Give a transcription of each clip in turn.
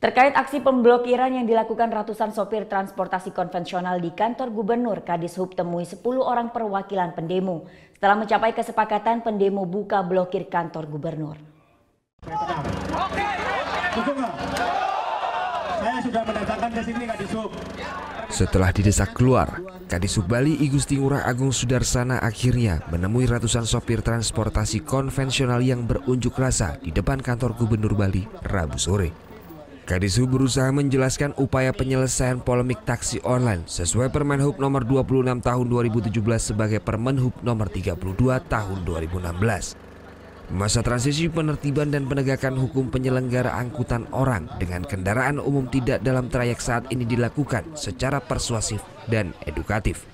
Terkait aksi pemblokiran yang dilakukan ratusan sopir transportasi konvensional di kantor gubernur, Kadishub temui 10 orang perwakilan pendemo. Setelah mencapai kesepakatan, pendemo buka blokir kantor gubernur. Saya sudah mendatangkan ke sini Kadishub. Setelah didesak keluar, Kadishub Bali I Gusti Ngurah Agung Sudarsana akhirnya menemui ratusan sopir transportasi konvensional yang berunjuk rasa di depan kantor gubernur Bali Rabu sore. Kadishub berusaha menjelaskan upaya penyelesaian polemik taksi online sesuai Permenhub nomor 26 tahun 2017 sebagai Permenhub nomor 32 tahun 2016. Masa transisi penertiban dan penegakan hukum penyelenggara angkutan orang dengan kendaraan umum tidak dalam trayek saat ini dilakukan secara persuasif dan edukatif.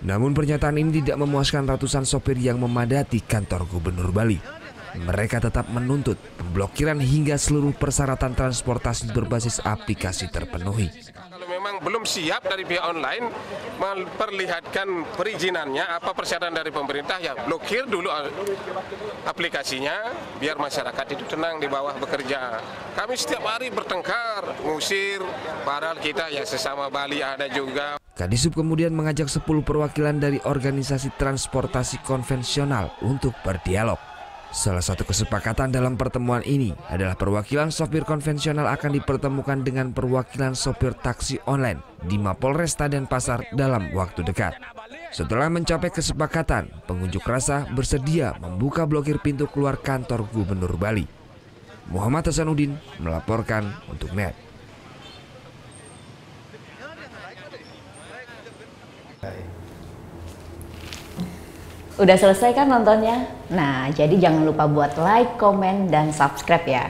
Namun pernyataan ini tidak memuaskan ratusan sopir yang memadati kantor gubernur Bali. Mereka tetap menuntut pemblokiran hingga seluruh persyaratan transportasi berbasis aplikasi terpenuhi. Kalau memang belum siap dari pihak online memperlihatkan perizinannya, apa persyaratan dari pemerintah, ya blokir dulu aplikasinya biar masyarakat itu tenang di bawah bekerja. Kami setiap hari bertengkar, ngusir, padahal kita ya sesama Bali ada juga. Kadishub kemudian mengajak 10 perwakilan dari organisasi transportasi konvensional untuk berdialog. Salah satu kesepakatan dalam pertemuan ini adalah perwakilan sopir konvensional akan dipertemukan dengan perwakilan sopir taksi online di Mapolresta Denpasar dalam waktu dekat. Setelah mencapai kesepakatan, pengunjuk rasa bersedia membuka blokir pintu keluar kantor gubernur Bali. Muhammad Hasanuddin melaporkan untuk NET. Udah selesai kan nontonnya? Nah, jadi jangan lupa buat like, komen, dan subscribe ya.